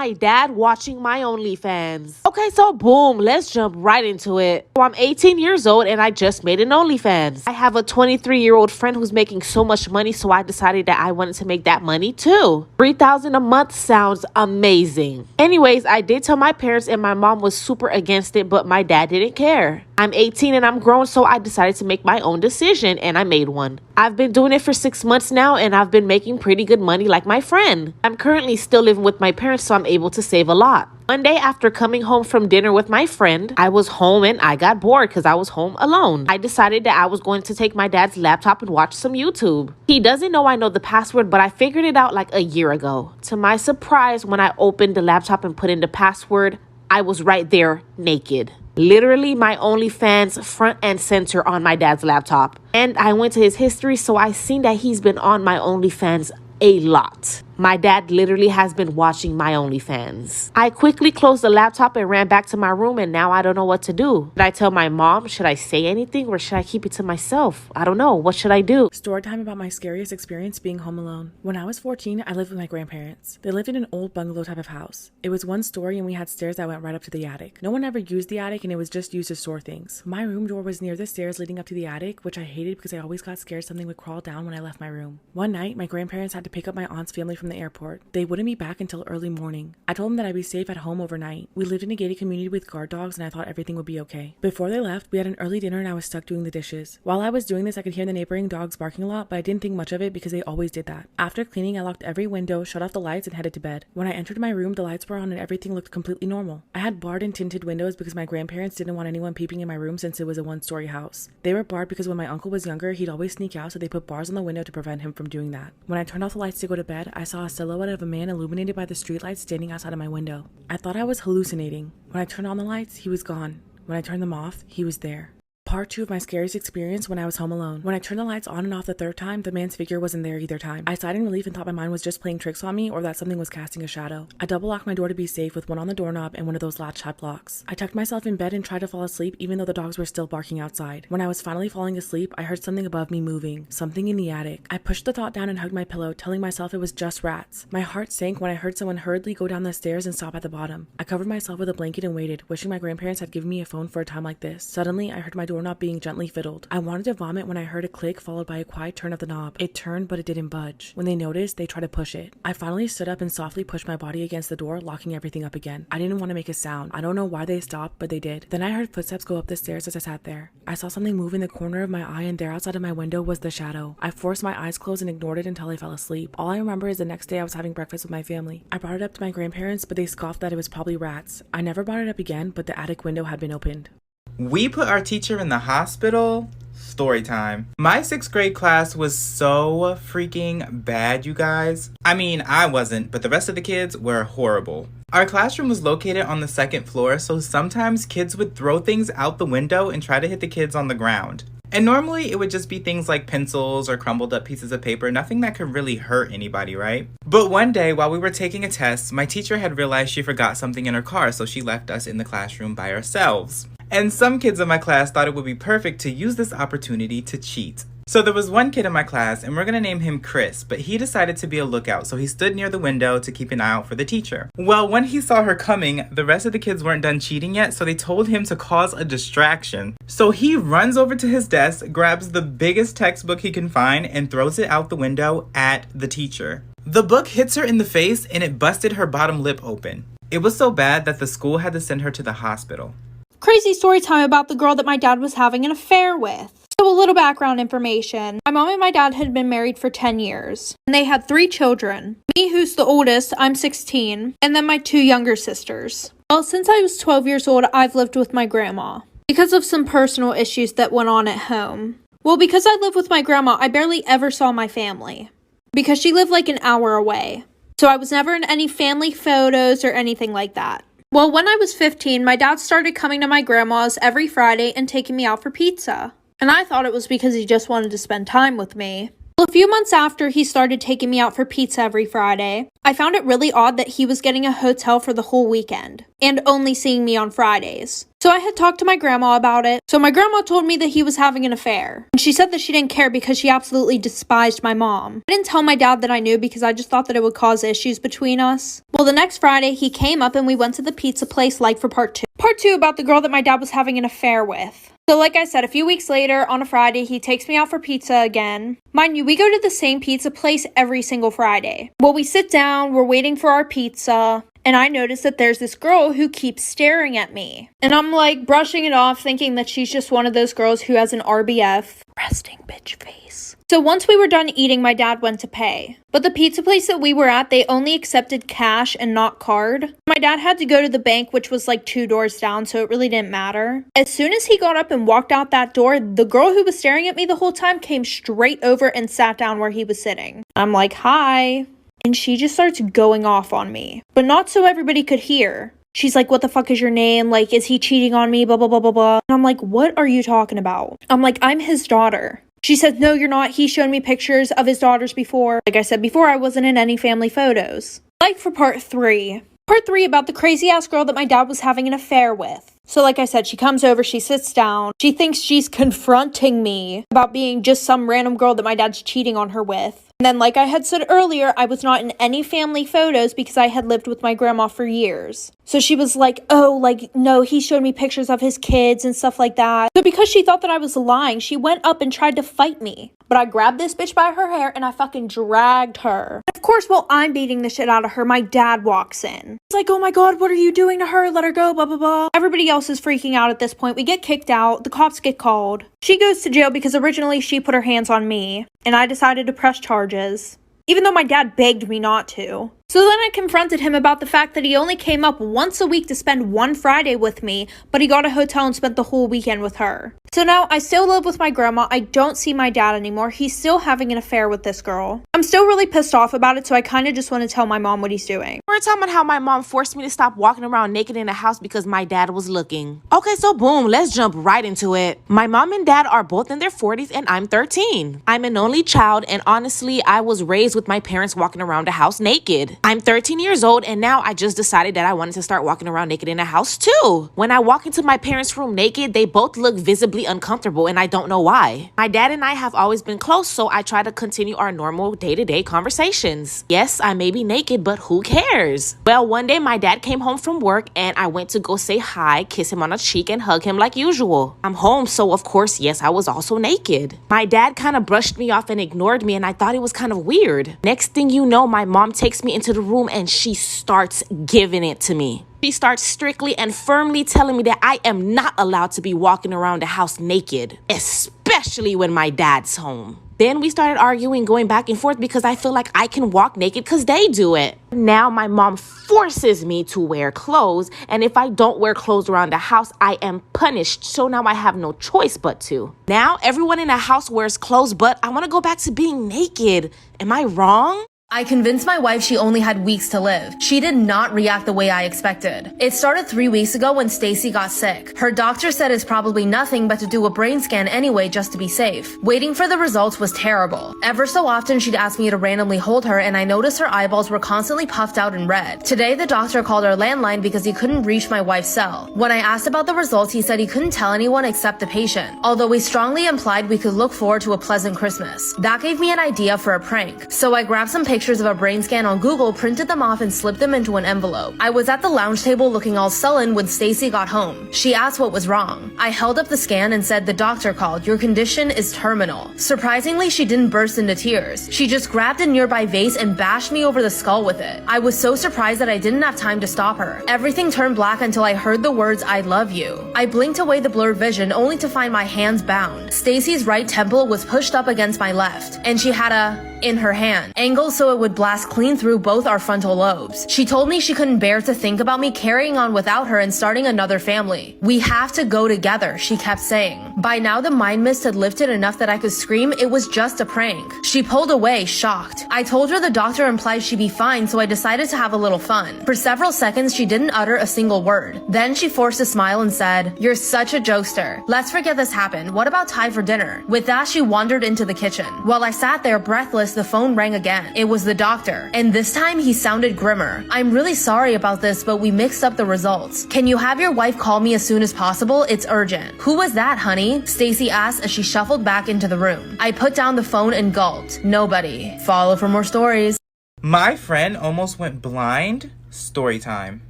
my dad watching my OnlyFans. Okay, so boom, let's jump right into it. So I'm 18 years old and I just made an OnlyFans. I have a 23-year-old friend who's making so much money, so I decided that I wanted to make that money too. $3,000 a month sounds amazing. Anyways, I did tell my parents and my mom was super against it, but my dad didn't care. I'm 18 and I'm grown, so I decided to make my own decision and I made one. I've been doing it for 6 months now and I've been making pretty good money like my friend. I'm currently still living with my parents, so I'm able to save a lot. One day after coming home from dinner with my friend, I was home and I got bored because I was home alone. I decided that I was going to take my dad's laptop and watch some YouTube. He doesn't know I know the password, but I figured it out like a year ago. To my surprise, when I opened the laptop and put in the password, I was right there naked. Literally my OnlyFans front and center on my dad's laptop. And I went to his history, so I seen that he's been on my OnlyFans a lot. My dad literally has been watching my OnlyFans. I quickly closed the laptop and ran back to my room, and now I don't know what to do. Should I tell my mom? Should I say anything? Or should I keep it to myself? I don't know. What should I do? Story time about my scariest experience being home alone. When I was 14, I lived with my grandparents. They lived in an old bungalow type of house. It was one story and we had stairs that went right up to the attic. No one ever used the attic and it was just used to store things. My room door was near the stairs leading up to the attic, which I hated because I always got scared something would crawl down when I left my room. One night, my grandparents had to pick up my aunt's family from the airport. They wouldn't be back until early morning. I told them that I'd be safe at home overnight. We lived in a gated community with guard dogs and I thought everything would be okay. Before they left, we had an early dinner and I was stuck doing the dishes. While I was doing this, I could hear the neighboring dogs barking a lot, but I didn't think much of it because they always did that. After cleaning, I locked every window, shut off the lights, and headed to bed. When I entered my room, the lights were on and everything looked completely normal. I had barred and tinted windows because my grandparents didn't want anyone peeping in my room since it was a one-story house. They were barred because when my uncle was younger, he'd always sneak out, so they put bars on the window to prevent him from doing that. When I turned off the lights to go to bed, I saw a silhouette of a man illuminated by the streetlights standing outside of my window. I thought I was hallucinating. When I turned on the lights, he was gone. When I turned them off, he was there. Part 2 of my scariest experience when I was home alone. When I turned the lights on and off the third time, the man's figure wasn't there either time. I sighed in relief and thought my mind was just playing tricks on me or that something was casting a shadow. I double locked my door to be safe with one on the doorknob and one of those latch type locks. I tucked myself in bed and tried to fall asleep even though the dogs were still barking outside. When I was finally falling asleep, I heard something above me moving, something in the attic. I pushed the thought down and hugged my pillow, telling myself it was just rats. My heart sank when I heard someone hurriedly go down the stairs and stop at the bottom. I covered myself with a blanket and waited, wishing my grandparents had given me a phone for a time like this. Suddenly, I heard my doorknob being gently fiddled. I wanted to vomit when I heard a click followed by a quiet turn of the knob. It turned, but it didn't budge. When they noticed, they tried to push it. I finally stood up and softly pushed my body against the door, locking everything up again. I didn't want to make a sound. I don't know why they stopped, but they did. Then I heard footsteps go up the stairs as I sat there. I saw something move in the corner of my eye, and there outside of my window was the shadow. I forced my eyes closed and ignored it until I fell asleep. All I remember is the next day I was having breakfast with my family. I brought it up to my grandparents, but they scoffed that it was probably rats. I never brought it up again, but the attic window had been opened. We put our teacher in the hospital. Story time. My 6th grade class was so freaking bad, you guys. I mean, I wasn't, but the rest of the kids were horrible. Our classroom was located on the 2nd floor, so sometimes kids would throw things out the window and try to hit the kids on the ground. And normally it would just be things like pencils or crumbled up pieces of paper, nothing that could really hurt anybody, right? But one day while we were taking a test, my teacher had realized she forgot something in her car, so she left us in the classroom by ourselves. And some kids in my class thought it would be perfect to use this opportunity to cheat. So there was one kid in my class, and we're gonna name him Chris, but he decided to be a lookout, so he stood near the window to keep an eye out for the teacher. Well, when he saw her coming, the rest of the kids weren't done cheating yet, so they told him to cause a distraction. So he runs over to his desk, grabs the biggest textbook he can find, and throws it out the window at the teacher. The book hits her in the face, and it busted her bottom lip open. It was so bad that the school had to send her to the hospital. Crazy story time about the girl that my dad was having an affair with. So a little background information. My mom and my dad had been married for 10 years. And they had 3 children. Me, who's the oldest, I'm 16. And then my 2 younger sisters. Well, since I was 12 years old, I've lived with my grandma. Because of some personal issues that went on at home. Well, because I live with my grandma, I barely ever saw my family. Because she lived like an hour away. So I was never in any family photos or anything like that. Well, when I was 15, my dad started coming to my grandma's every Friday and taking me out for pizza. And I thought it was because he just wanted to spend time with me. Well, a few months after he started taking me out for pizza every Friday, I found it really odd that he was getting a hotel for the whole weekend and only seeing me on Fridays. So I had talked to my grandma about it. So my grandma told me that he was having an affair. And she said that she didn't care because she absolutely despised my mom. I didn't tell my dad that I knew because I just thought that it would cause issues between us. Well, the next Friday, he came up and we went to the pizza place like for part 2. Part 2 about the girl that my dad was having an affair with. So like I said, a few weeks later, on a Friday, he takes me out for pizza again. Mind you, we go to the same pizza place every single Friday. Well, we sit down, we're waiting for our pizza, and I notice that there's this girl who keeps staring at me. And I'm like brushing it off, thinking that she's just one of those girls who has an RBF, resting bitch face. So once we were done eating, my dad went to pay. But the pizza place that we were at, they only accepted cash and not card. My dad had to go to the bank, which was like 2 doors down, so it really didn't matter. As soon as he got up and walked out that door, the girl who was staring at me the whole time came straight over and sat down where he was sitting. I'm like, hi. And she just starts going off on me, but not so everybody could hear. She's like, what the fuck is your name? Like, is he cheating on me? Blah, blah, blah, blah, blah. And I'm like, what are you talking about? I'm like, I'm his daughter. She said, no, you're not. He showed me pictures of his daughters before. Like I said before, I wasn't in any family photos. Like for part 3. Part 3 about the crazy ass girl that my dad was having an affair with. So like I said, she comes over, she sits down. She thinks she's confronting me about being just some random girl that my dad's cheating on her with. And then like I had said earlier, I was not in any family photos because I had lived with my grandma for years. So she was like, oh, like, no, he showed me pictures of his kids and stuff like that. So because she thought that I was lying, she went up and tried to fight me. But I grabbed this bitch by her hair and I fucking dragged her. Of course, while I'm beating the shit out of her, my dad walks in. He's like, oh my God, what are you doing to her? Let her go, blah, blah, blah. Everybody else is freaking out at this point. We get kicked out. The cops get called. She goes to jail because originally she put her hands on me and I decided to press charges, even though my dad begged me not to. So then I confronted him about the fact that he only came up once a week to spend one Friday with me, but he got a hotel and spent the whole weekend with her. So now I still live with my grandma. I don't see my dad anymore. He's still having an affair with this girl. I'm still really pissed off about it, so I kind of just want to tell my mom what he's doing. We're talking about how my mom forced me to stop walking around naked in the house because my dad was looking. Okay, so boom, let's jump right into it. My mom and dad are both in their 40s and I'm 13. I'm an only child and honestly, I was raised with my parents walking around the house naked. I'm 13 years old and now I just decided that I wanted to start walking around naked in the house too. When I walk into my parents' room naked, they both look visibly uncomfortable and I don't know why. My dad and I have always been close, so I try to continue our normal day-to-day conversations. Yes, I may be naked, but who cares? Well, one day my dad came home from work and I went to go say hi, kiss him on a cheek and hug him like usual. I'm home, so of course, yes, I was also naked. My dad kind of brushed me off and ignored me and I thought it was kind of weird. Next thing you know, my mom takes me into the room and she starts giving it to me. She starts strictly and firmly telling me that I am not allowed to be walking around the house naked, especially when my dad's home. Then we started arguing, going back and forth because I feel like I can walk naked because they do it. Now my mom forces me to wear clothes, and if I don't wear clothes around the house, I am punished. So now I have no choice but to. Now everyone in the house wears clothes, but I want to go back to being naked. Am I wrong? I convinced my wife she only had weeks to live. She did not react the way I expected. It started 3 weeks ago when Stacy got sick. Her doctor said it's probably nothing but to do a brain scan anyway just to be safe. Waiting for the results was terrible. Ever so often she'd ask me to randomly hold her and I noticed her eyeballs were constantly puffed out and red. Today the doctor called our landline because he couldn't reach my wife's cell. When I asked about the results, he said he couldn't tell anyone except the patient, although he strongly implied we could look forward to a pleasant Christmas. That gave me an idea for a prank. So I grabbed some pictures of a brain scan on Google, printed them off and slipped them into an envelope. I was at the lounge table looking all sullen when Stacy got home. She asked what was wrong. I held up the scan and said, the doctor called. Your condition is terminal. Surprisingly, she didn't burst into tears. She just grabbed a nearby vase and bashed me over the skull with it. I was so surprised that I didn't have time to stop her. Everything turned black until I heard the words, I love you. I blinked away the blurred vision only to find my hands bound. Stacy's right temple was pushed up against my left, and she had a in her hand, angled so it would blast clean through both our frontal lobes. She told me she couldn't bear to think about me carrying on without her and starting another family. We have to go together, she kept saying. By now the mind mist had lifted enough that I could scream it was just a prank. She pulled away, shocked. I told her the doctor implied she'd be fine, so I decided to have a little fun. For several seconds she didn't utter a single word. Then she forced a smile and said, "You're such a jokester. Let's forget this happened. What about Thai for dinner?" With that she wandered into the kitchen. While I sat there breathless, the phone rang again. It was the doctor, and this time he sounded grimmer. "I'm really sorry about this, but we mixed up the results. Can you have your wife call me as soon as possible? It's urgent." "Who was that, honey?" Stacy asked as she shuffled back into the room. I put down the phone and gulped. Nobody. Follow for more stories. My friend almost went blind. Story time.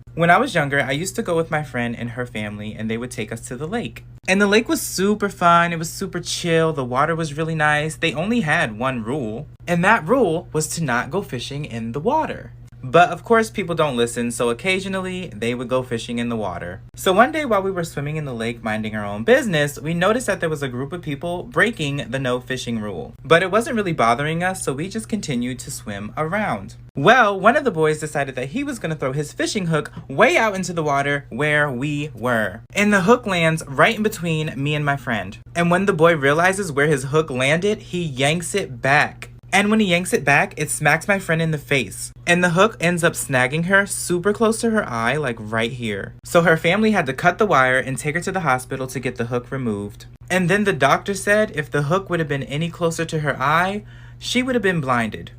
When I was younger, I used to go with my friend and her family, and they would take us to the lake. And the lake was super fun. It was super chill. The water was really nice. They only had one rule, and that rule was to not go fishing in the water. But of course, people don't listen, so occasionally they would go fishing in the water. So one day while we were swimming in the lake minding our own business, we noticed that there was a group of people breaking the no fishing rule. But it wasn't really bothering us, so we just continued to swim around. Well, one of the boys decided that he was going to throw his fishing hook way out into the water where we were. And the hook lands right in between me and my friend. And when the boy realizes where his hook landed, he yanks it back. And when he yanks it back, it smacks my friend in the face. And the hook ends up snagging her super close to her eye, like right here. So her family had to cut the wire and take her to the hospital to get the hook removed. And then the doctor said if the hook would have been any closer to her eye, she would have been blinded.